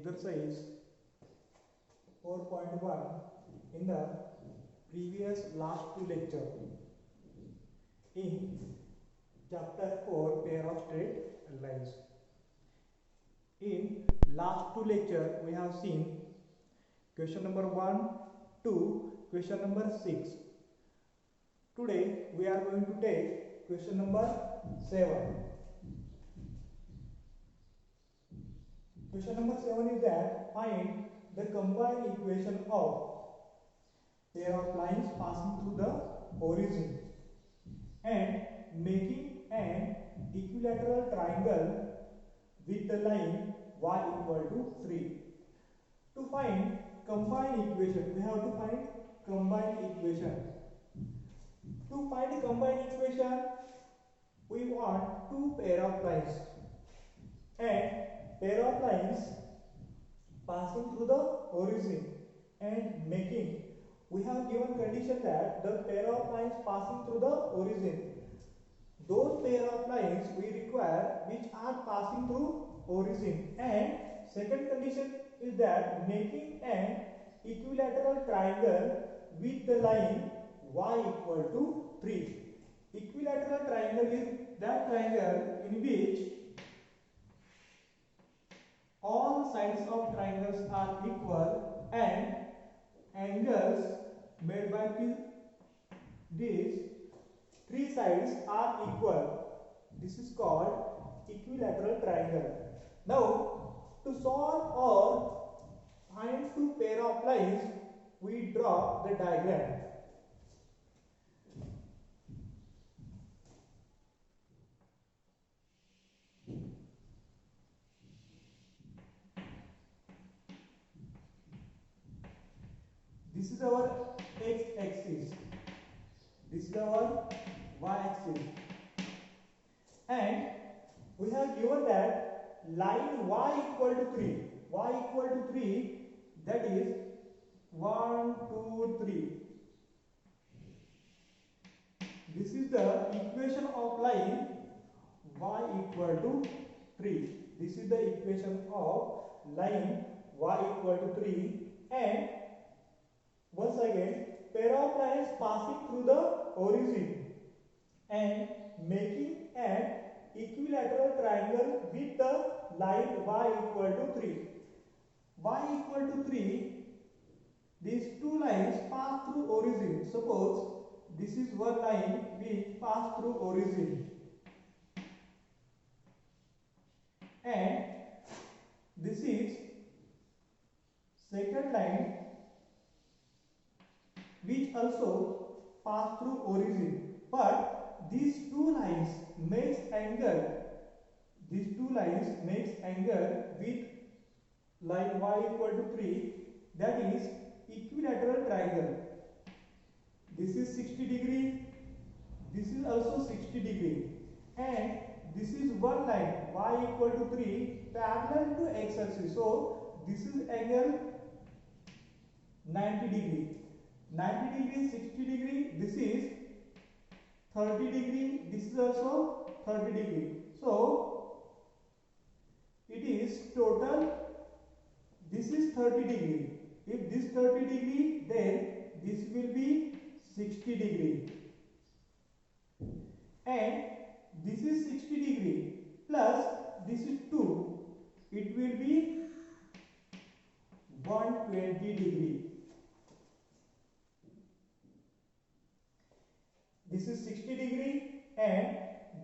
exercise 4.1 in the previous last two lecture in chapter 4 pair of straight lines. In last two lecture we have seen question number 1 to question number 6. Today we are going to take question number 7. Question number 7 is that find the combined equation of pair of lines passing through the origin and making an equilateral triangle with the line y equal to 3. To find combined equation, we have to find combined equation. To find a combined equation, we want two pair of lines and pair of lines passing through the origin and making. We have given condition that the pair of lines passing through the origin, those pair of lines we require which are passing through origin, and second condition is that making an equilateral triangle with the line y equal to 3. Equilateral triangle is that triangle in which all sides of triangles are equal and angles made by these three sides are equal. This is called equilateral triangle. Now, to solve or find two pair of lines, we draw the diagram. This is our x-axis, this is our y-axis, and we have given that line y equal to 3, y equal to 3, that is 1, 2, 3. This is the equation of line y equal to 3. This is the equation of line y equal to 3, and once again, pair of lines passing through the origin and making an equilateral triangle with the line y equal to 3. Y equal to 3, these two lines pass through origin. Suppose this is one line which pass through origin, and this is second line which also pass through origin, but these two lines makes angle, with line y equal to 3, that is equilateral triangle. This is 60 degree, this is also 60 degree, and this is one line y equal to 3 parallel to x-axis, so this is angle 90 degree. 90 degree, 60 degree, this is 30 degree, this is also 30 degree. So, it is total, this is 30 degree. If this 30 degree, then this will be 60 degree. And this is 60 degree plus this is 2, it will be 120 degree. This is 60 degree and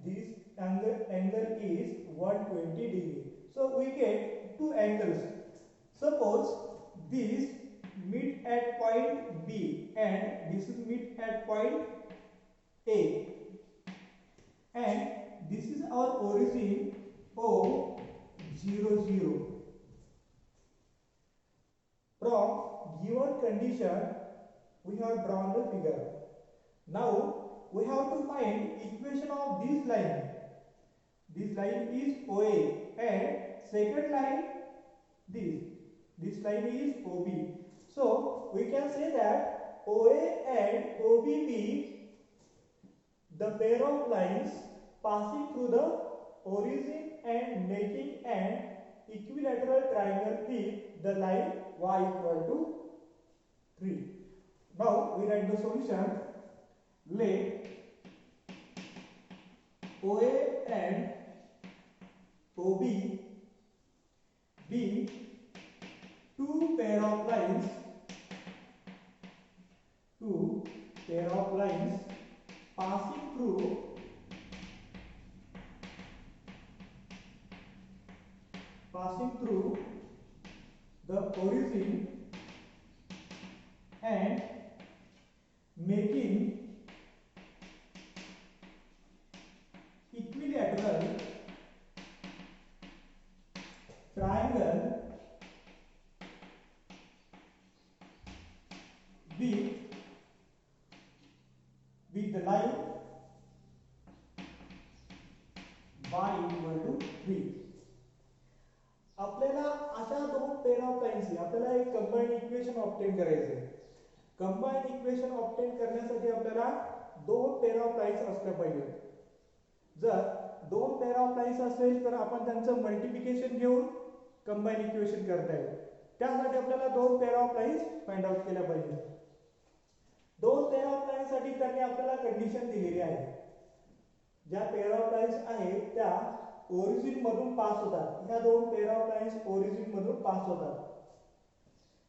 this angle is 120 degree. So we get two angles. Suppose this meet at point B and this is meet at point A, and this is our origin O 0, 0. From given condition we have drawn the figure. Now we have to find equation of this line. This line is OA and second line this line is OB. So we can say that OA and OBB, the pair of lines passing through the origin and making an equilateral triangle with the line y equal to 3. Now we write the solution. Let OA and OB be two pair of lines passing through the origin and making equilateral triangle with the line y equal to 3. आपल्याला अशा दोन pair of लाईन्सची आपल्याला एक combined equation obtain करायचे आहे. Combined equation obtain करण्यासाठी आपल्याला दोन पेअर ऑफ लाईन्स असल्या पाहिजेत. जर दोन पेअर ऑफ लाईन्स असेल तर आपण त्यांचं मल्टिप्लिकेशन घेऊन कंबाइंड इक्वेशन करता येईल. त्यासाठी आपल्याला दोन pair of lines find out केल्या पाहिजेत. दोन पेअर ऑफ लाईन्स साठी त्यांनी आपल्याला कंडिशन दिलेली आहे. ज्या पेअर ऑफ लाईन्स आहेत त्या ओरिजिन मधून पास होतात. ह्या दोन पेअर ऑफ लाईन्स ओरिजिन मधून पास होतात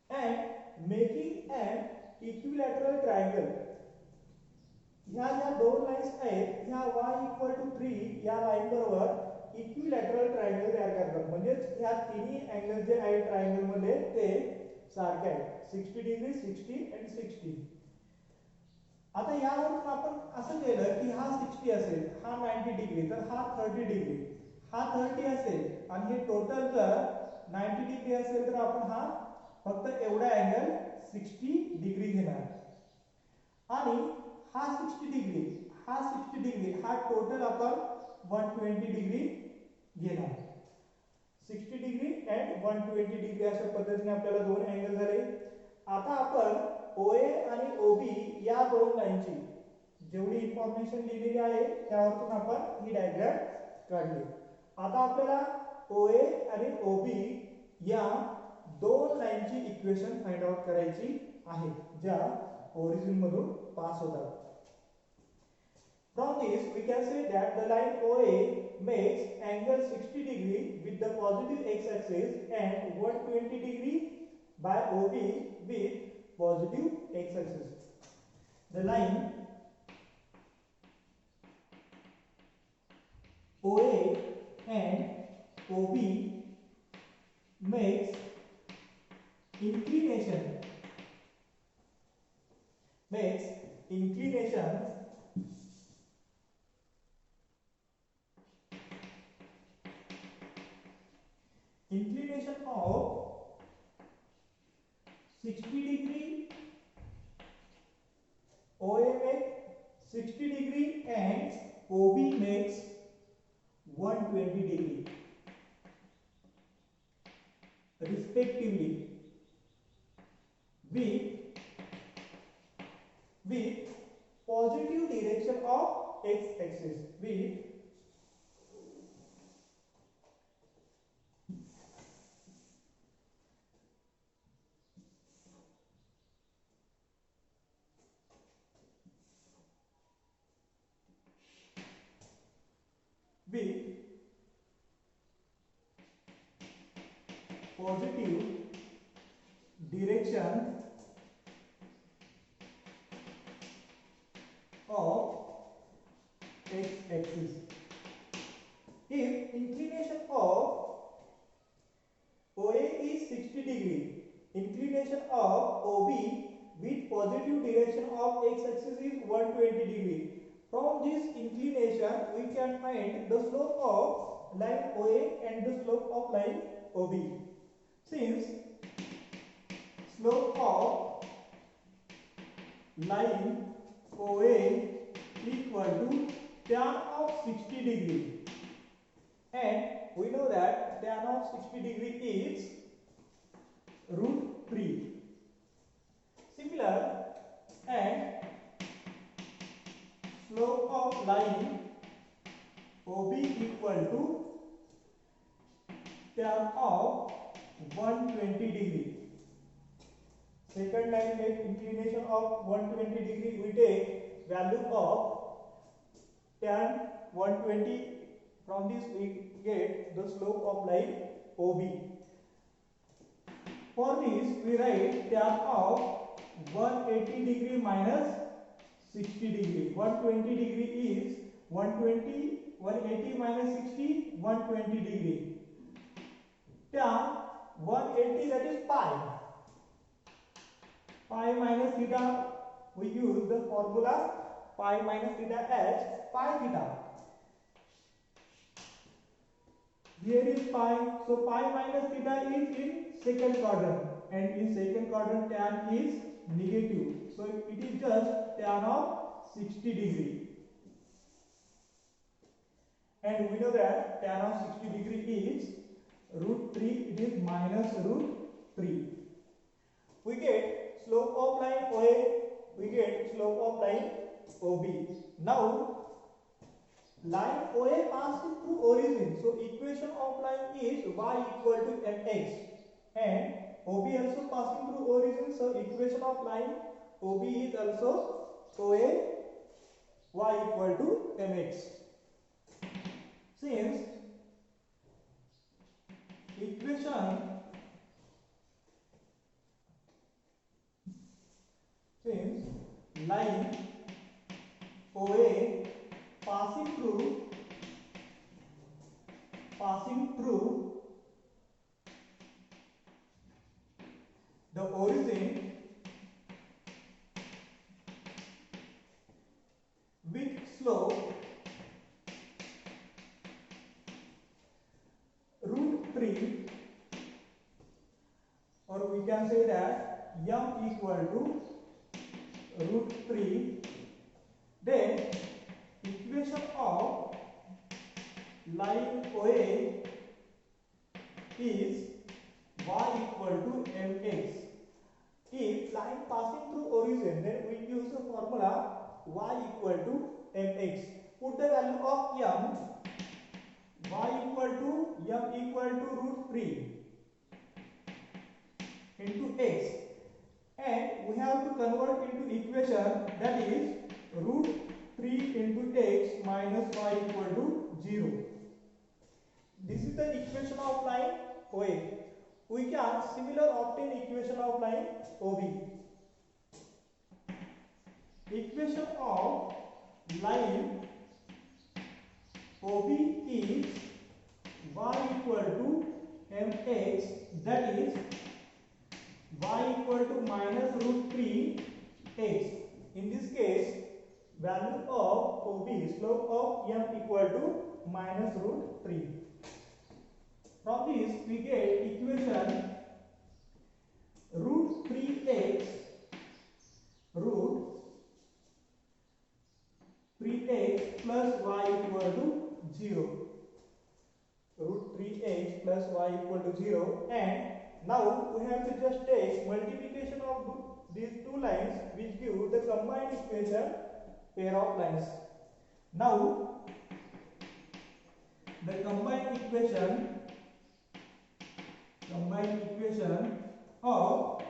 and making an equilateral triangle. ह्या ज्या दोन लाईन्स आहेत ह्या y इक्वल टू 3 या लाईन बरोबर इक्विलॅटरल ट्रायंगल तयार करतात. म्हणजे ह्या तिन्ही अँगल जे आहेत ट्रायंगल मध्ये ते सारखे आहेत. 60 डिग्री 60 आणि 60. आता यावरून आपण असं केलं की हा 60 असेल, हा 90 डिग्री, तर हा 30 डिग्री, हा 30 असेल आणि हे टोटल जर 90 डिग्री असेल तर आपण हा फक्त एवढा अँगल 60 डिग्री घेणार आणि हा 60 डिग्री, हा 60 डिग्री, हा टोटल आपण 120 डिग्री घेणार. 60 डिग्री अँड 120 डिग्री अशा पद्धतीने आपल्याला दोन अँगल झाले. आता आपण OA आणि OB या दोन लाईनची जेवढी इन्फॉर्मेशन लिहिलेली आहे त्यावरून आपण ही डायग्राम काढली. आता आपल्याला OA आणि OB या दोन लाईनची इक्वेशन फाइंड आउट करायची आहे ज्या ओरिजिन मधून पास होतात. From this we can say that the line OA makes angle 60 degree with the positive x axis and 120 degree by OB with positive x axis. The line OA and OB makes inclination of 60 degree. OA makes 60 degree and OB makes 120 degree respectively with positive direction of x axis with positive direction of x axis. If inclination of OA is 60 degree, inclination of OB with positive direction of x axis is 120 degree. From this inclination we can find the slope of line OA and the slope of line OB. Since slope of line OA equal to tan of 60 degree and we know that tan of 60 degree is √3. Similar, and slope of line OB equal to tan of 120 degree. Second line take inclination of 120 degree. We take value of tan 120. From this we get the slope of line OB. For this we write tan of 180 degree minus 60 degree. 120 degree is 120, 180 minus 60, 120 degree. Tan 180, that is pi. Pi minus theta, we use the formula pi minus theta as pi theta. Here is pi, so pi minus theta is in second quadrant, and in second quadrant tan is negative, so it is just tan of 60 degree. And we know that tan of 60 degree is root 3, it is minus root 3. We get slope of line OA, we get slope of line OB. Now line OA passing through origin, so equation of line is y equal to mx, and OB also passing through origin, so equation of line OB is also OA y equal to mx. Since line OA passing through the origin with slope root 3, or we can say that m equal to root 3, then equation of line OA is y equal to mx. If line passing through origin, then we use the formula y equal to mx. Put the value of m, y equal to root 3 into x, and we have to convert into equation, that is root 3 into x minus y equal to 0. This is the equation of line OA. We can similar obtain equation of line OB. Equation of line OB is y equal to mx, that is y equal to minus root 3 x. In this case, value of OB, slope of m equal to minus root 3. From this we get equation root 3x plus y equal to 0. Root 3x plus y equal to 0, and now we have to just take multiplication of these two lines, which give the combined equation pair of lines. Now the combined equation of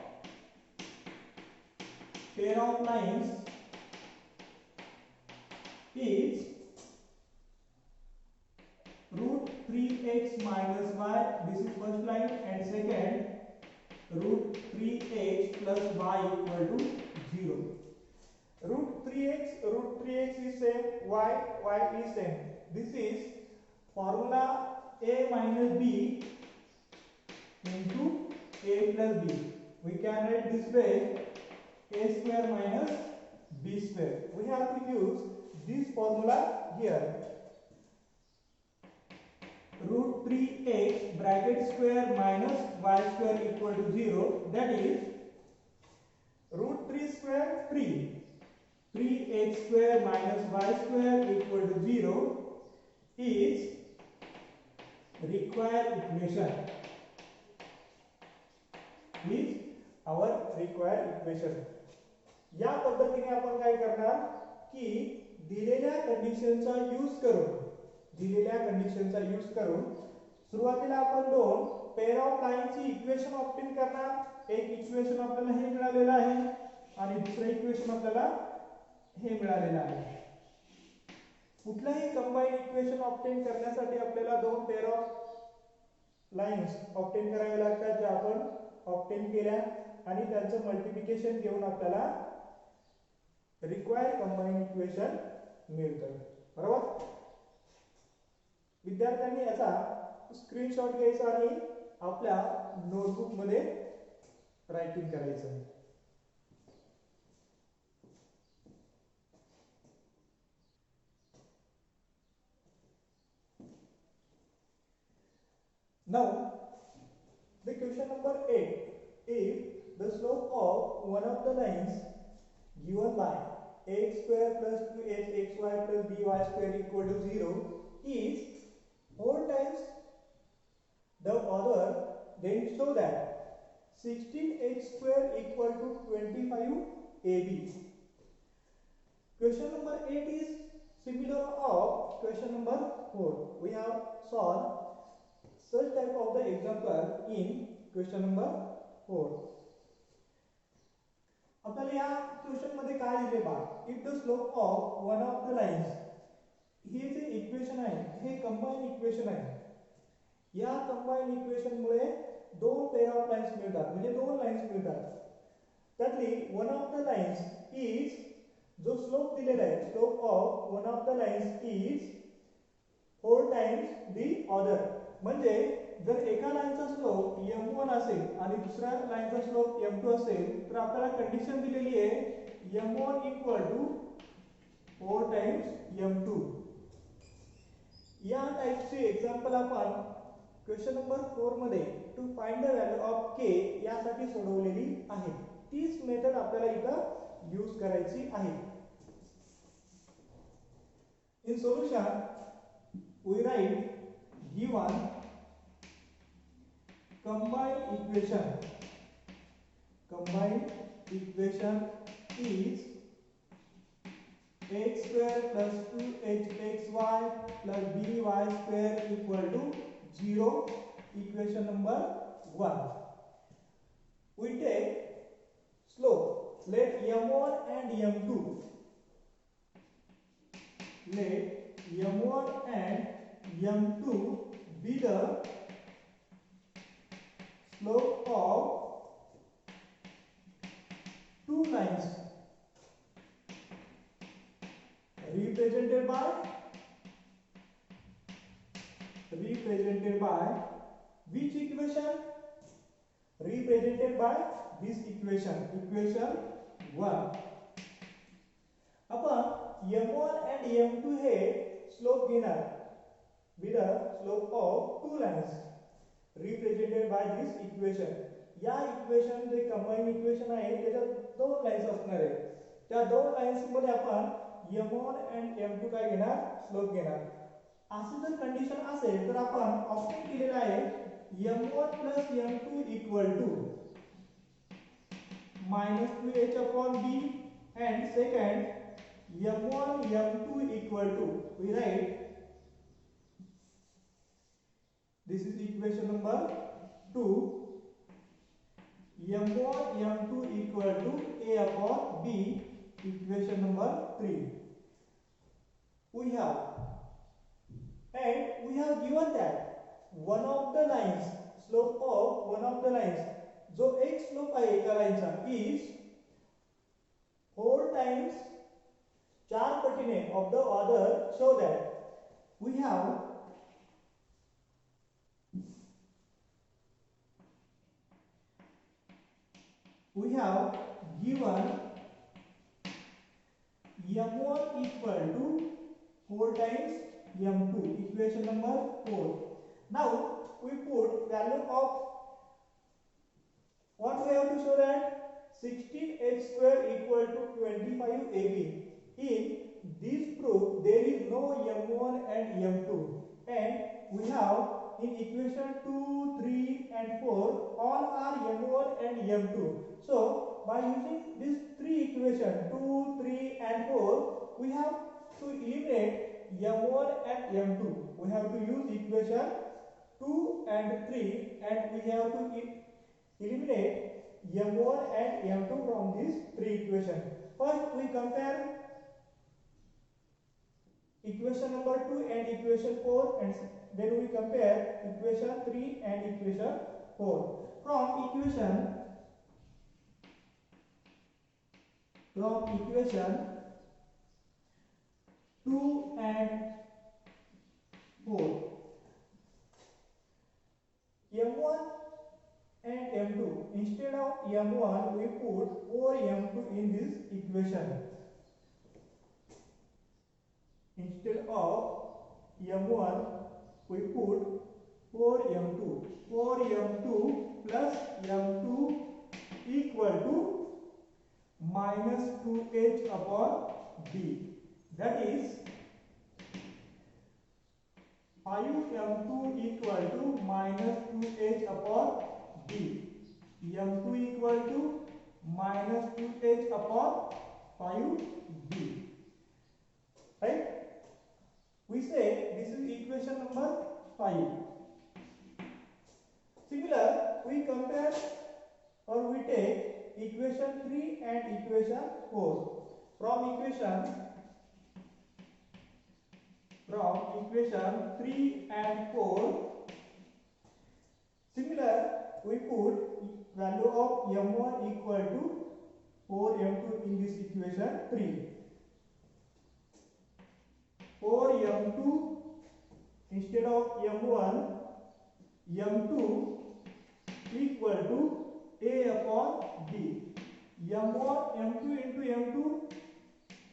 pair of lines is root 3x minus y, this is first line, and second root 3x plus y equal to 0. Root 3x is same, y is same. This is formula a minus b into a plus b. We can write this way, a square minus b square. We have to use this formula here. Root 3x bracket square minus y square equal to 0, that is root 3 square 3. 3x square minus y square equal to 0 is required equation. Is our required equation. या पद्धतीने आपण काय करणार की दिलेल्या कंडिशनचा use करून सुरुवातीला आपण दोन पेअर ऑफ लाईनची इक्वेशन ऑब्टेन करणार. एक इक्वेशन आपल्याला हे मिळालेलं आहे आणि दुसरं इक्वेशन आपल्याला हे मिळालेलं आहे. कुठल्याही कंबाईन इक्वेशन ऑब्टेन करण्यासाठी आपल्याला दोन पेअर ऑफ लाईन्स ऑब्टेन करावे लागतात, ज्या आपण ऑब्टेन केल्या आणि त्यांचं मल्टिप्लिकेशन घेऊन आपल्याला रिक्वायर्ड कंबाईन इक्वेशन मिळतं. बरोबर. विद्यार्थ्यांनी याचा स्क्रीनशॉट घ्यायचा आणि आपल्या नोटबुक मध्ये रायटिंग करायचं. Now the question number 8, if the slope of one of the lines given by x square plus 2hxy plus by square equal to 0 is 4 times the other, then show that 16h square equal to 25 AB. Question number 8 is similar of question number 4. We have solved such type of the example in question number 4. आपल्याला या question मध्ये काय दिले बा, if the slope of one of the lines, हे जे equation आहे हे कंबाईन इक्वेशन आहे. या कंबाईन इक्वेशन मुळे दोन पेअर ऑफ लाइन्स मिळतात, म्हणजे दोन लाइन्स मिळतात. त्यातली one of the lines is, जो स्लोप दिलेला आहे, slope of one of the lines is 4 times the other. म्हणजे जर एका लाईनचा स्लोप m1 असेल आणि दुसऱ्या लाईनचा स्लोप m2 असेल, तर आपल्याला कंडिशन दिलेली आहे m1 equal to 4 times m2. या टाइपचे एग्जांपल आपण क्वेश्चन नंबर 4 मध्ये to find the value of k यासाठी सोडवलेली आहे. तीच मेथड आपल्याला इथं यूज करायची आहे. In solution we write given combined equation is x square plus 2hxy plus by square equal to 0. Equation number 1. We take slope, let m1 and m2, let m1 and m2 be the slope of two lines represented by which equation? Represented by this equation, equation 1. आपण m1 and m2 हे slope घेणार with the slope of two lines represented by this equation. या equation जे combine equation आहे त्याच्यात दोन lines असणार आहेत. त्या दोन लाईन्स मध्ये आपण m1 and m2 काय घेणार, स्लोप घेणार. अशी जर कंडिशन असेल तर आपण ऑप्शन केलेला आहे m1 plus m2 equal to minus 2h upon b, and second m1 m2 equal to, we write this is equation number 2, m1 m2 equal to a upon b, equation number 3. We have given that one of the lines, slope of one of the lines, जो एक slope आहे एका लाईनचा is 4 times 4 पटीने of the other, so that we have given m1 equal to 4 times m2, equation number 4. Now we put value of what we have to show, that 16h square equal to 25 AB. In this proof there is no m1 and m2, and we have in equation 2, 3 and 4 all are m1 and m2. So by using these three equations 2, 3 and 4, we have to eliminate m1 and m2. We have to use equation 2 and 3, and we have to eliminate m1 and m2 from this three equation. First we compare equation number 2 and equation 4, and then we compare equation 3 and equation 4. From equation 2 and 4, m1 and m2, instead of m1 we put 4m2 in this equation. Instead of m1 we put 4m2. 4m2 plus m2 equal to minus 2h upon d. That is 5m2 equal to minus 2h upon d. m2 equal to minus 2h upon 5d. Right? We say this is equation number 5. Similar, we compare or we take equation 3 and equation 4. From equation 3 and 4, similar, we put value of m1 equal to 4m2 in this equation 3. 4m2 instead of m1, m2 equal to a upon d. m1 m2 into m2,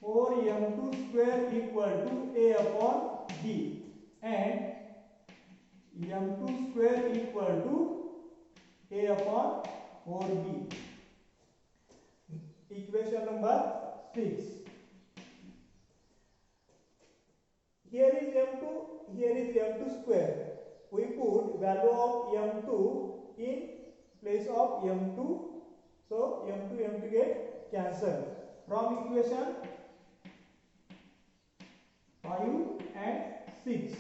4m2 square equal to a upon d, and m2 square equal to a upon 4b. Equation number 6. Here is m2, here is m2 square. We put value of m2 in place of m2, so m2 get cancelled. From equation 5 and 6,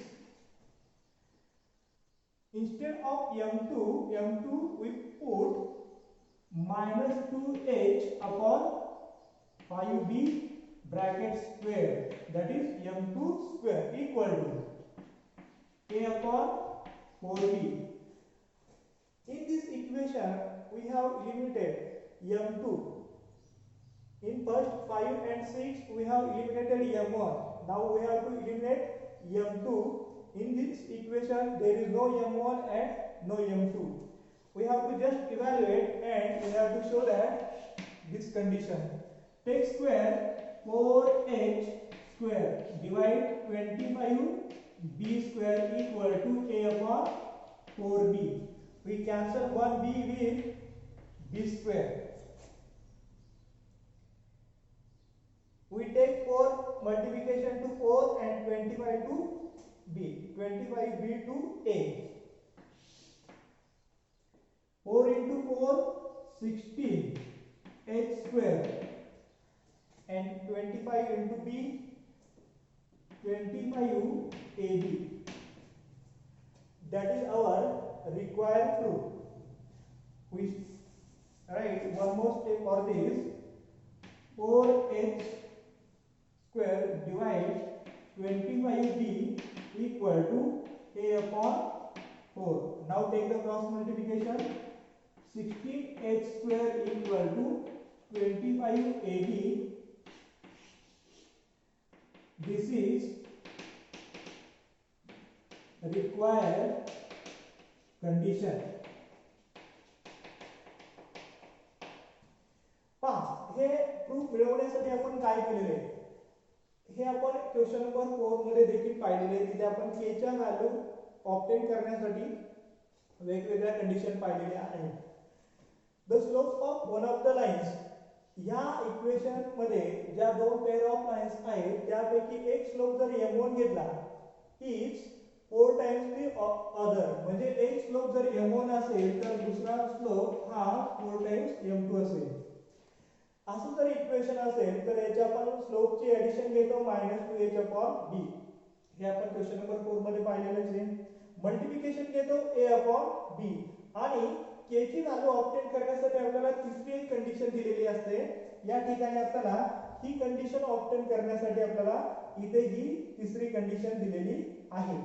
instead of m2 we put minus 2h upon 5b bracket square, that is m2 square equal to a upon 4b. In this equation we have eliminated m2. In first 5 and 6 we have eliminated m1. Now we have to eliminate m2. In this equation there is no m1 and no m2. We have to just evaluate, and we have to show that this condition. Take square 4h square, divide 25b square equal to a upon 4b. We cancel 1b with b square. We take 4 multiplication to 4 and 25 to b. 25b to a. 4 into 4, 16 h square, and 25 into b, 25 ab. That is our required proof. We write one more step for this. 4h square divide 25b equal to a upon 4. Now take the cross multiplication. 16h square equal to 25ab. This is required condition. पहा, हे proof मिळवण्यासाठी आपण काय केलेले आहे, हे आपण question number 4 मध्ये देखील पाहिलेले आहे. तिथे आपण k च्या व्हॅल्यू ऑब्टेन करण्यासाठी वेगवेगळ्या कंडिशन पाहिलेल्या आहेत. The slopes of one of the lines, या इक्वेशन मध्ये ज्या दोन पेअर ऑफ लाइन्स आहेत त्यापैकी एक स्लोप जर m1 घेतला इज 4 टाइम्स द अदर, म्हणजे एक स्लोप जर m1 असेल तर दुसरा स्लोप हा 4 टाइम्स m2 असेल. असं जर इक्वेशन असेल तर याच्या आपण स्लोपची ऍडिशन घेतो -2h/b. हे आपण क्वेश्चन नंबर 4 मध्ये पाहिलेलंच आहे. मल्टिप्लिकेशन घेतो a अपॉन b आणि k ची व्हॅल्यू ऑब्टेन करण्यासाठी आपल्याला तिसरी एक कंडिशन दिलेली असते. या ठिकाणी आपल्याला ही कंडिशन ऑब्टेन करण्यासाठी आपल्याला इथे ही तिसरी कंडिशन दिलेली आहे.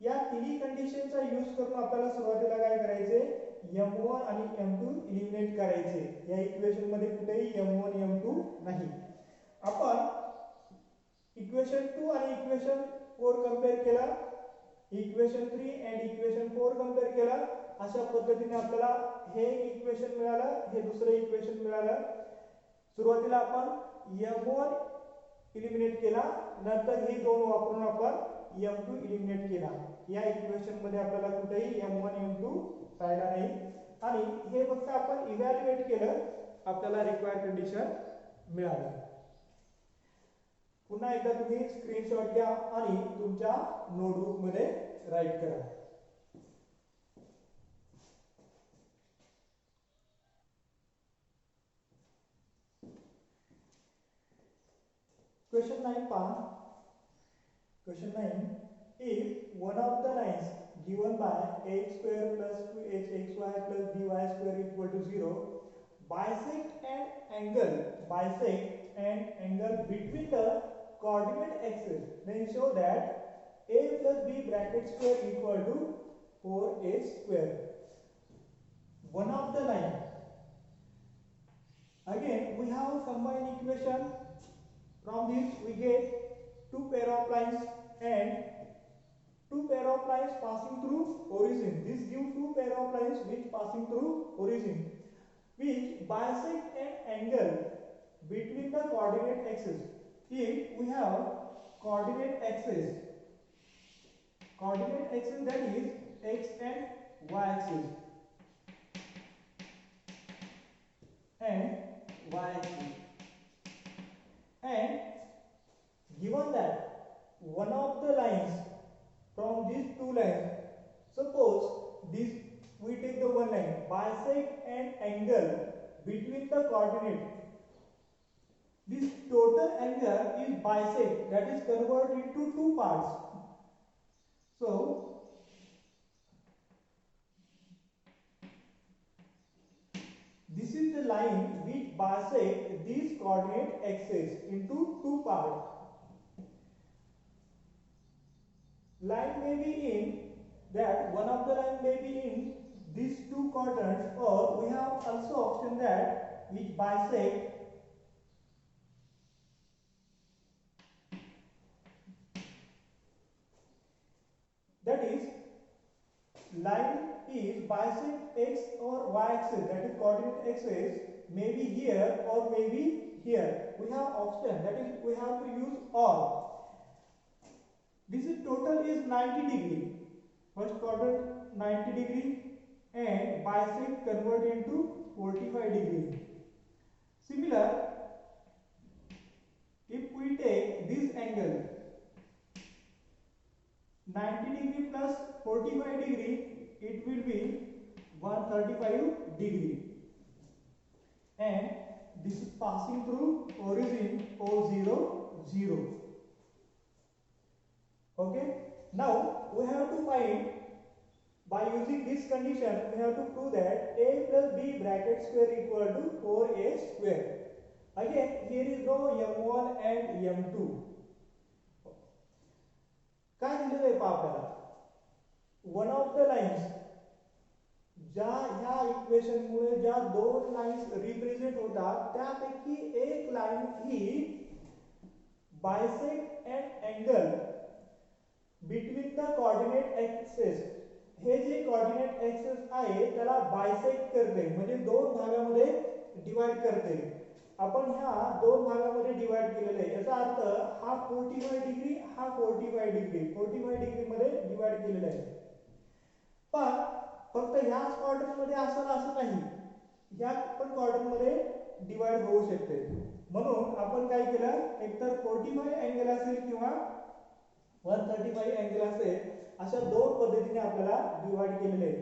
या तिन्ही कंडिशनचा यूज करून आपल्याला सुरुवातीला काय करायचे, m1 आणि m2 एलिमिनेट करायचे. या इक्वेशन मध्ये कुठेही m1 m2 नाही. आपण इक्वेशन 2 आणि इक्वेशन 4 कंपेअर केला, इक्वेशन 3 आणि इक्वेशन 4 कंपेअर केला. अशा पद्धतीने आपल्याला हे इक्वेशन मिळालं, हे दुसरे इक्वेशन मिळालं. सुरुवातीला आपण m1 एलिमिनेट केला, नंतर हे दोन वापरून आपण m2 एलिमिनेट केला. या इक्वेशन मध्ये आपल्याला कुठेही m1 m2 राहिला नाही आणि हे फक्त आपण इव्हॅल्युएट केलं, आपल्याला रिक्वायर्ड कंडिशन मिळाली. पुन्हा एकदा तुम्ही स्क्रीनशॉट घ्या आणि तुमच्या नोटबुक मध्ये राईट करा. Question 9 paan. Question 9. If one of the lines given by x square plus 2hxy plus by square equal to 0 bisect an angle between the coordinate axes, then show that a plus b bracket square equal to 4a square. One of the line. Again we have a combined equation. From this we get two pair of lines and two pair of lines passing through origin. This gives two pair of lines which passing through origin, which bisect an angle between the coordinate axes. If we have coordinate axis that is x and y axis and y axis, and given that one of the lines from these two lines, suppose this we take the one line bisect an angle between the coordinate, this total angle is bisect, that is converted into two parts. So this is the line which bisect these coordinate axes into two parts. Line may be in that one of the line may be in these two quadrants, or we have also option that which bisect that is line is bisect x or y axis, that is coordinate axis, maybe here or maybe here. We have option that is we have to use all. This is total is 90 degree. First quadrant 90 degree and bisect convert into 45 degree. Similar, if we take this angle 90 degree plus 45 degree, it will be 135 degree, and this is passing through origin O0 0. Okay, now we have to find, by using this condition we have to prove that a plus b bracket square equal to 4a square. Again here is no m1 and m2. काय दिलेलं आहे पहा आपल्याला, one of the lines, ज्या ह्या equation मुळे ज्या दोन lines represent होतात त्यापैकी एक लाइन ही bisect an angle between the coordinate axes. हे जे कोऑर्डिनेट एक्सेस आहे त्याला बायसेक्ट करते, म्हणजे दोन भागामध्ये डिवाइड करते. आपण ह्या दोन भागामध्ये डिवाइड केलेले आहे, याचा अर्थ हा 45 डिग्री, हा 45 डिग्री, 45 डिग्री मध्ये डिवाइड केलेला आहे. पण फक्त ह्याच क्वाड्रंट मध्ये असं नाही, ह्या पण क्वाड्रंट मध्ये डिवाइड होऊ शकते. म्हणून आपण काय केलं, एकतर 45 अँगल असेल किंवा 135 अँगल असेल, अशा दोन पद्धतीने आपल्याला डिवाइड केलेले आहे.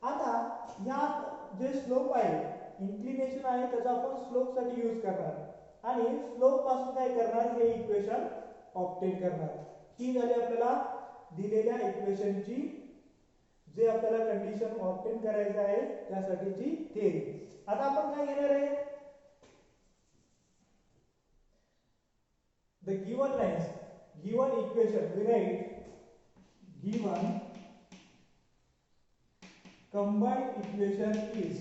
आता ह्या जे स्लोप आहे, इन्क्लिनेशन आहे, त्याचा आपण स्लोप साठी यूज करणार आणि स्लोप पासून काय करणार, हे इक्वेशन ऑब्टेन करणार. ही झाली आपल्याला दिलेल्या इक्वेशनची जे आपल्याला कंडिशन ऑब्टेन करायचं आहे त्यासाठीची थिअरी. आता आपण काय घेणार आहे, the given lines, given equation, we write given combined equation is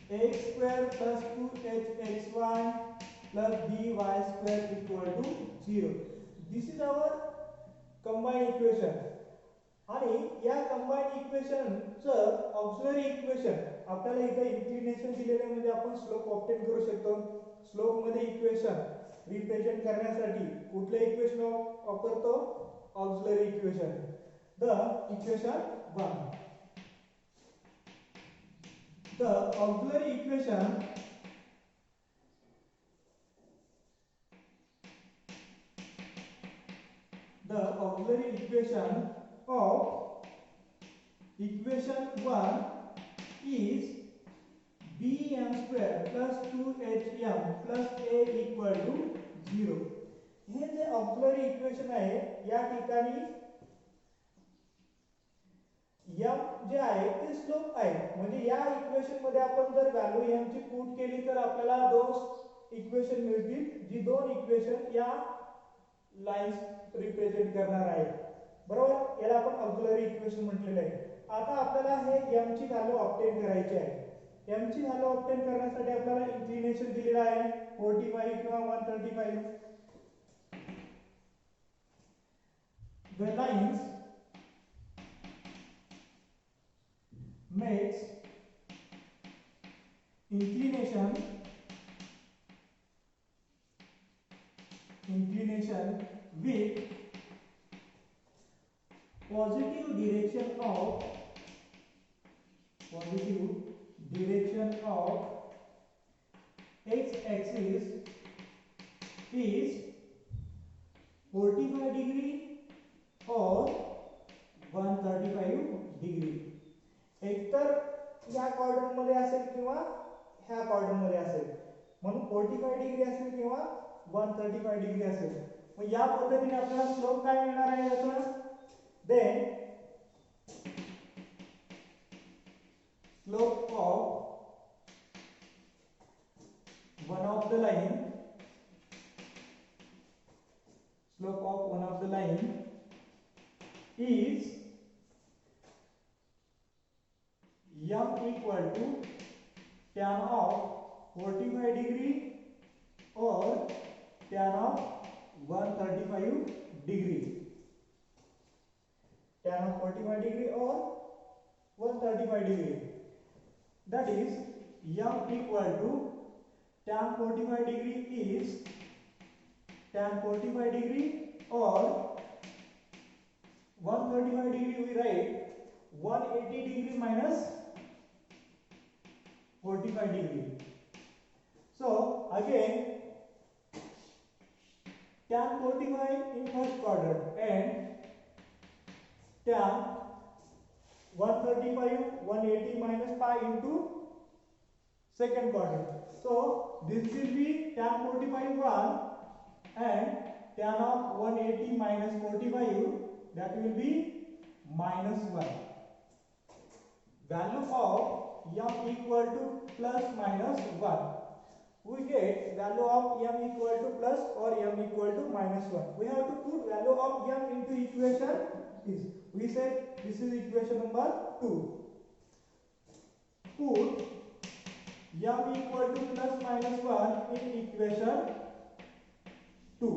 x square plus 2hxy plus by square equal to 0. This is our combined equation. आणि या कंबाइंड इक्वेशन चं ऑक्सिलरी इक्वेशन आपल्याला इथे इन्क्लिनेशन दिलेले आहे, म्हणजे आपण स्लोप ऑब्टेन करू शकतो. स्लोप मध्ये इक्वेशन रिप्रेझेंट करण्यासाठी कुठले इक्वेशन वापरतो, auxiliary equation. The equation 1, the auxiliary equation of equation 1 is bm square plus 2hm plus a equal to 0. हे जे ऑक्सिलरी इक्वेशन आहे या ठिकाणी m जे आहे ते स्लोप आहे, म्हणजे या इक्वेशन मध्ये आपण जर व्हॅल्यू m ची पुट केली तर आपल्याला दोन इक्वेशन मिळतील, जी दोन इक्वेशन या लाइन्स रिप्रेझेंट करणार आहेत. बरोबर, याला आपण ऑक्सिलरी इक्वेशन म्हटलेले आहे. आता आपल्याला हे m ची व्हॅल्यू ऑब्टेन करायची आहे. m ची व्हॅल्यू ऑब्टेन करण्यासाठी आपल्याला इन्क्लिनेशन दिलेला आहे 45 किंवा 135. The lines makes inclination with positive direction of x axis is 45 degree और 135 डिग्री. एकतर या क्वाड्रंट मध्ये असेल किंवा ह्या क्वाड्रंट मध्ये असेल, म्हणून 45 डिग्री असेल किंवा 135 डिग्री असेल. मग या पद्धतीने आपल्याला स्लोप काय मिळणार आहे याचा, then slope of one of the line is m equal to tan of 45 degree or tan of 135 degree. Tan of 45 degree or 135 degree. That is m equal to tan 45 degree is tan 45 degree or 135 degree, we write 180 degree minus 45 degree. So again tan 45 in first quadrant and tan 135 180 minus pi into second quadrant. So this will be tan 45 1 and tan of 180 minus 45, that will be minus 1. Value of m equal to plus minus 1. We get value of m equal to plus or m equal to minus 1. We have to put value of m into equation is. We said this is equation number 2. Put m equal to plus minus 1 in equation 2.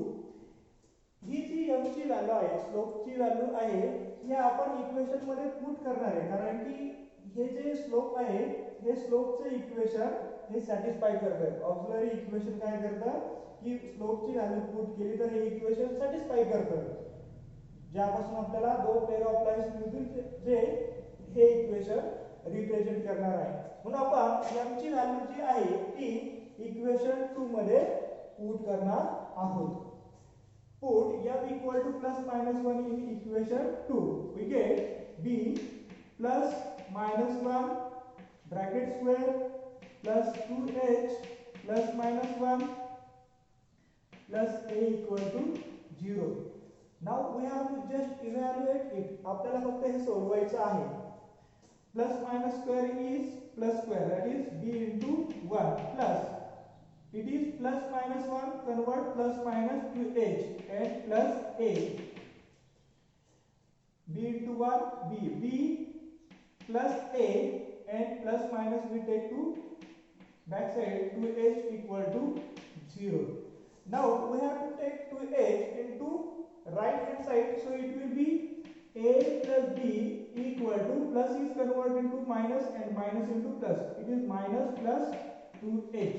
ही जी m ची value आहे, slope ची value आहे, हे आपण equation मध्ये put करणार आहे, कारण की हे जे स्लोप आहे हे स्लोपचे इक्वेशन हे सॅटिस्फाय करतात. ऑक्सिलरी इक्वेशन काय करतात की स्लोपची व्हॅल्यू पुट केली तर हे इक्वेशन सॅटिस्फाय करतात, ज्यापासून आपल्याला दोन पेअर ऑफ लाईन्स मिळतील जे हे इक्वेशन रिप्रेझेंट करणार आहे. म्हणून आपण m ची व्हॅल्यू जी आहे ती इक्वेशन 2 मध्ये पुट करणार आहोत. Put m equal to plus minus 1 in equation 2. We get b plus minus 1 bracket square plus 2h plus minus 1 plus a equal to 0. Now we have to just evaluate it. आपल्याला फक्त हे सोडवायचं आहे. Plus minus square is plus square, that is b into 1 plus it is plus minus 1 convert plus minus to h and plus a, b into 1 b plus a and plus minus we take to back side to h equal to 0. Now we have to take to h into right hand side, so it will be a plus b equal to plus is converted into minus and minus into plus, it is minus plus 2h.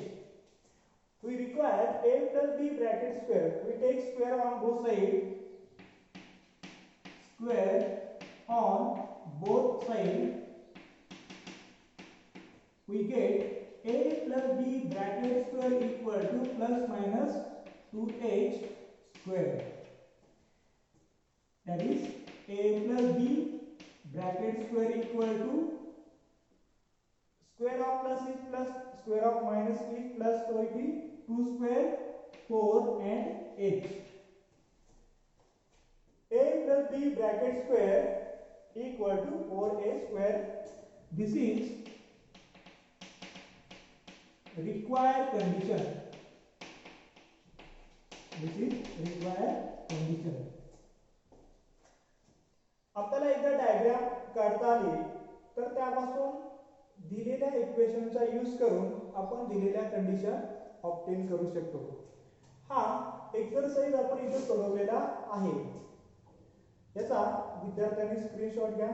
We require a plus b bracket square. We take square on both sides, square on both sides, we get a plus b bracket square equal to plus minus 2h square, that is a plus b bracket square equal to square of plus is plus, square of minus is plus, so it is 2 square 4 and 8. A plus b bracket square equal to 4a square. This is required condition. This is required condition. आपल्याला एकदा diagram काढता आली तर त्यापासून दिलेल्या इक्वेशनचा use करून आपण दिलेल्या कंडिशन ऑब्टेन करू शकतो. हा एक्सरसाइज आपण इथे सोडवलेला आहे. याचा विद्यार्थ्यांनी स्क्रीनशॉट घ्या.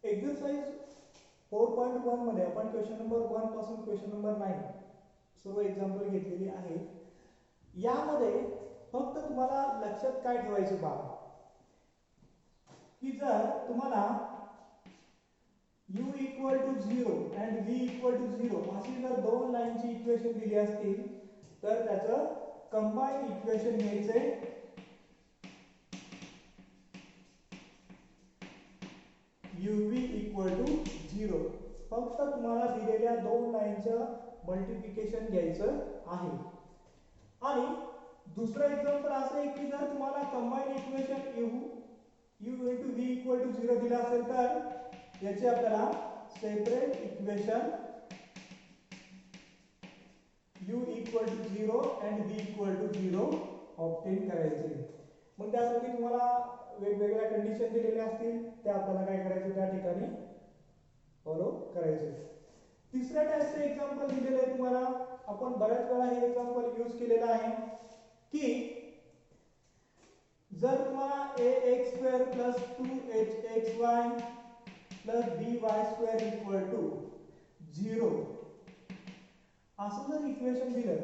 एक्सरसाइज 4.1 मध्ये आपण क्वेश्चन नंबर 1 पासून क्वेश्चन नंबर 9 सर्व एक्झाम्पल घेतलेली आहेत. यामध्ये फक्त तुम्हाला लक्षात काय ठेवायचं बा की जर तुम्हाला u equal to 0 and v equal to 0 अशी जर दोन लाईनची इक्वेशन दिली असतील तर त्याचं कंबाईन इक्वेशन घ्यायचे. uv equal to 0. फक्त तुम्हाला दिलेल्या दोन लाईनचं मल्टिप्लिकेशन घ्यायचं आहे. आणि दुसरं एक्झाम्पल असं आहे की जर तुम्हाला combine equation u into v equal to 0 दिला असेल तर याची आपल्याला separate equation u equal to 0 and v equal to 0 obtain करायचे. मग त्यासाठी तुम्हाला वेगवेगळ्या कंडिशन दिलेल्या असतील त्या आपल्याला काय करायचं त्या ठिकाणी फॉलो करायचे. तिसऱ्या टाइपचं एक्झाम्पल दिलेलं आहे तुम्हाला. आपण बऱ्याच वेळा हे एक्झाम्पल यूज केलेलं आहे की जर तुम्हाला ax² plus 2hxy plus by² equal to 0 असं जर इक्वेशन दिलं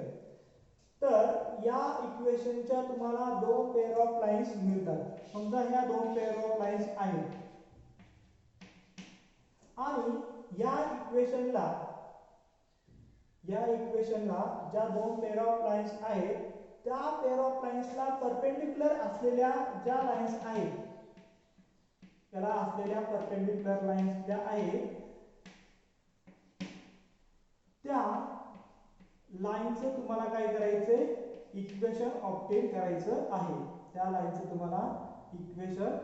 तर या इक्वेशनच्या तुम्हाला दोन पेअर ऑफ लाईन्स मिळतात. समजा ह्या दोन पेअर ऑफ लाईन्स आहेत आणि या इक्वेशनला ज्या दोन पेअर ऑफ लाईन्स आहेत त्या पेअर ऑफ लाईन्सला परपेंडिक्युलर असलेल्या ज्या लाईन्स आहेत त्याला असलेल्या परपेंडिक्युलर लाईन्स ज्या आहेत त्या लाईनचं तुम्हाला काय करायचंय इक्वेशन ऑब्टेन करायचं आहे. त्या लाईनचं तुम्हाला इक्वेशन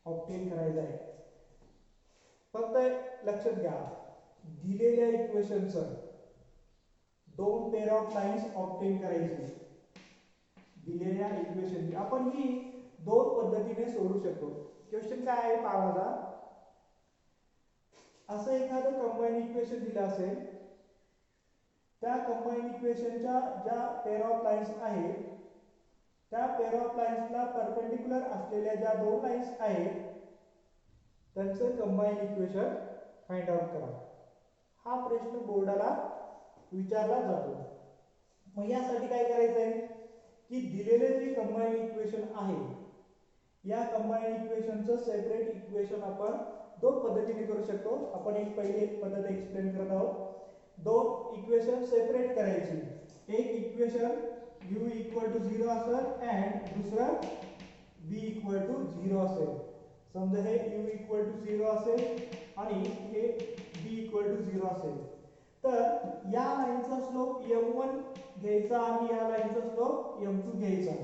ऑब्टेन करायचं आहे. फक्त लक्षात घ्या दिलेल्या इक्वेशनचं दोन पेअर ऑफ लाईन्स ऑब्टेन करायची. दिलेल्या इक्वेशन आपण ही दोन पद्धतीने सोडवू शकतो. क्वेश्चन काय आहे पाहावा. असं एखादं कंबाईन इक्वेशन दिलं असेल त्या कंबाईन इक्वेशनच्या ज्या पेअर ऑफ लाईन्स आहेत त्या पेअर ऑफ लाईन्सला परपेंडिक्युलर असलेल्या ज्या दोन लाईन्स आहेत त्यांचं कंबाईन इक्वेशन फाइंड आउट करा. हा प्रश्न बोर्डाला विचारला जातो. मग यासाठी काय करायचंय की दिलेले जे कंबाईन इक्वेशन आहे या कंबाईन इक्वेशनचं सेपरेट इक्वेशन आपण दोन पद्धतीने करू शकतो. आपण एक पहिली पद्धत एक्सप्लेन करत आहोत. दोन इक्वेशन सेपरेट करायची. एक इक्वेशन u equal to 0 असेल and दुसरं v equal to 0 असेल. समजा हे u इक्वल टू 0 असेल आणि हे b इक्वल टू 0 असेल, तर या लाईनचा स्लोप m1 घ्यायचा आणि या लाईनचा स्लोप m2 घ्यायचा.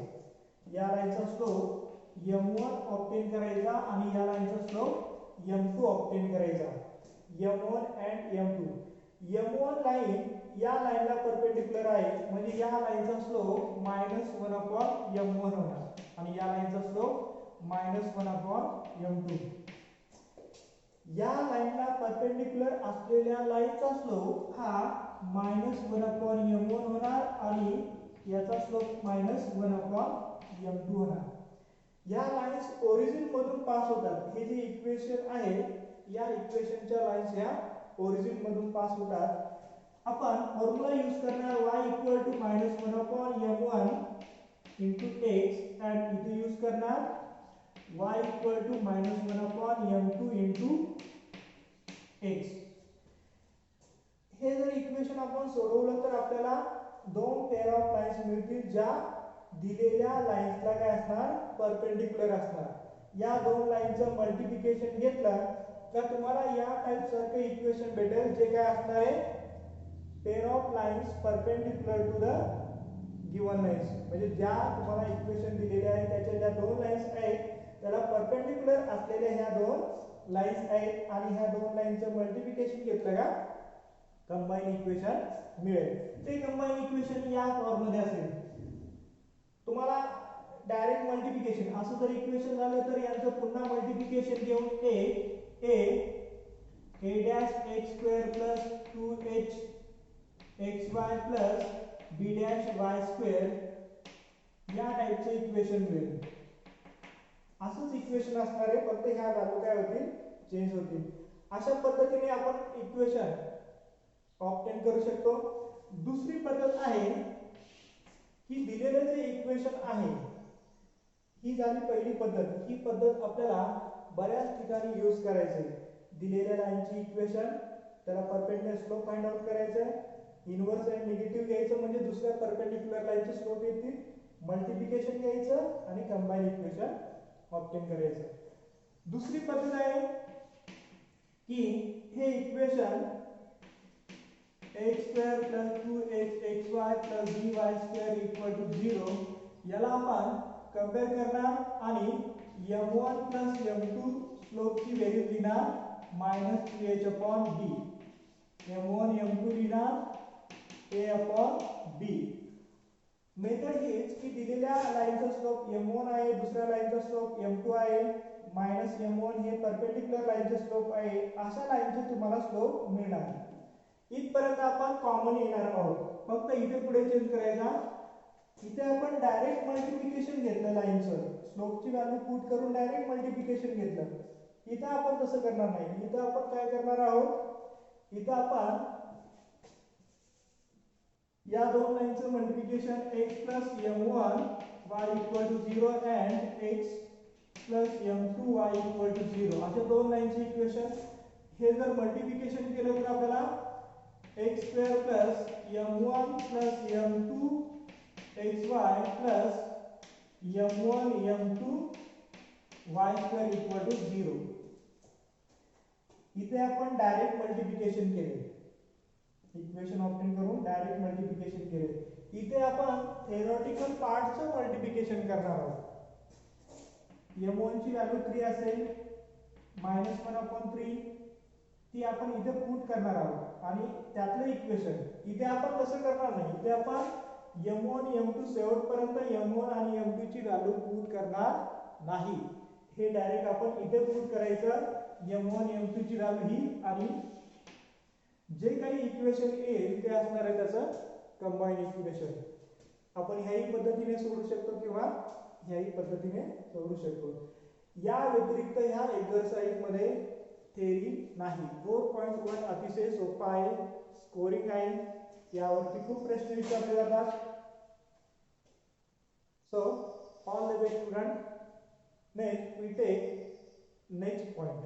या लाईनचा स्लोप m1 ऑब्टेन करायचा आणि या लाईनचा स्लोप m2 ऑब्टेन करायचा. m1 and m2. m1 line या लाईनला परपेंडिक्युलर आहे, म्हणजे या लाईनचा स्लोप -1/m1 होणार आणि या लाईनचा स्लोप -1/m2. या लाईनला परपेंडिक्युलर असलेल्या लाईनचा स्लोप हा -1/m1 होणार आणि याचा स्लोप -1/m2 होणार. या लाईन्स ओरिजिन मधून पास होतात. हे जे इक्वेशन आहे, या इक्वेशनच्या लाईन्स या ओरिजिन मधून पास होतात. आपण फॉर्म्युला यूज करणार y equal to -1/m1 into x and इथे यूज करणार y equal to -1/m2 into x. हे जर इक्वेशन आपण सोडवलं तर आपल्याला दोन पेअर ऑफ लाईन्स मिळतील ज्या दिलेल्या लाईन्सला काय असणार, परपेंडिक्युलर असणार. या दोन लाईनचं मल्टिप्लिकेशन घेतलं का तुम्हाला या टाइप सारखं इक्वेशन भेटेल जे काय असणार आहे, pair of lines perpendicular to the given lines. म्हणजे ज्या तुम्हाला इक्वेशन दिलेले आहे त्याच्या ज्या दोन लाईन्स आहेत त्याला परपेंडिक्युलर असलेल्या ह्या दोन लाईन्स आहेत आणि ह्या दोन लाईनचं मल्टिप्लिकेशन घेतलं का कंबाईन इक्वेशन मिळेल. ते कंबाईन इक्वेशन या फॉर्म मध्ये असेल. तुम्हाला डायरेक्ट मल्टिप्लिकेशन असं जर इक्वेशन झालं तर यांचं पुन्हा मल्टिप्लिकेशन घेऊन a dash x square plus 2h xy plus b dash y square या टाइपचे इक्वेशन मिळेल. असंच इक्वेशन असणार आहे, फक्त ह्या व्हॅल्यू काय होतील, चेंज होतील. अशा पद्धतीने आपण इक्वेशन ऑब्टेन करू शकतो. दुसरी पद्धत आहे की दिलेले जे इक्वेशन आहे, ही झाली पहिली पद्धत. ही पद्धत आपल्याला बऱ्याच ठिकाणी यूज करायची. दिलेल्या लाईनची इक्वेशन त्याला परपेंडिक्युलर स्लोप फाइंड आउट करायचं, इनव्हर्स अँड निगेटिव्ह घ्यायचं म्हणजे दुसऱ्या परपेंडिक्युलर लाईनचे स्लोप येतील, मल्टिप्लिकेशन घ्यायचं आणि कंबाईन इक्वेशन ऑब्टेन करायचं. दुसरी पद्धत आहे की हे equation x square plus 2x xy plus by square equal to 0 याला आपण कंपेअर करणार आणि m1 plus m2 स्लोप की व्हॅल्यू लिहिणार -3h/b. m1 m2 लिहिणार a/b. मेथड हीच की दिलेल्या लाईनचा स्लोप m1 आहे, दुसऱ्या लाईनचा स्लोप m2 आहे, -m1 हे परपेंडिक्युलर लाईनचे स्लोप आहे, अशा लाईनचे तुम्हाला स्लोप मिळणार. इथपर्यंत आपण कॉमन येणार आहोत. फक्त इथे पुढे चेंज करायचा. इथे आपण डायरेक्ट मल्टिप्लिकेशन घेतलं लाईनचं, स्लोपची व्हॅल्यू पुट करून डायरेक्ट मल्टिप्लिकेशन घेतलं. इथे आपण तसं करणार नाही. इथे आपण काय करणार आहोत, इथे आपण या दोन लाईनचं multiplication x plus m1 y equal to 0 and x plus m2 y equal to 0 अशा दोन लाईनचे इक्वेशन हे जर मल्टिप्लिकेशन केलं तर आपल्याला x square plus m1 plus m2 xy plus m1 m2 y square equal to 0. इथे आपण डायरेक्ट मल्टिप्लिकेशन केले, equation obtain करून डायरेक्ट मल्टिप्लिकेशन केले. इथे आपण थेओरेटिकल पार्टचं मल्टिप्लिकेशन करणार आहोत. m1 ची व्हॅल्यू 3 असेल, -1/3 ती आपण इथे पुट करणार आहोत आणि त्यातलं इक्वेशन इथे आपण तसं करणार नाही. इथे आपण m1 m2 शेवटपर्यंत m1 आणि m2 ची व्हॅल्यू पुट करणार नाही. हे डायरेक्ट आपण इथे पुट करायचं m1 m2 ची व्हॅल्यू ही आणि जे काही इक्वेशन येईल ते असणार आहे त्याचं कंबाईन इक्वेशन. आपण ह्याही पद्धतीने सोडू शकतो किंवा ह्याही पद्धतीने सोडू शकतो. या व्यतिरिक्त ह्या एक्सरसाइज मध्ये थेरी नाही. 4.1 अतिशय सोपा आहे, स्कोरिंग आहे, यावरती खूप प्रश्न विचारले जातात. So all the way student, next we take next point.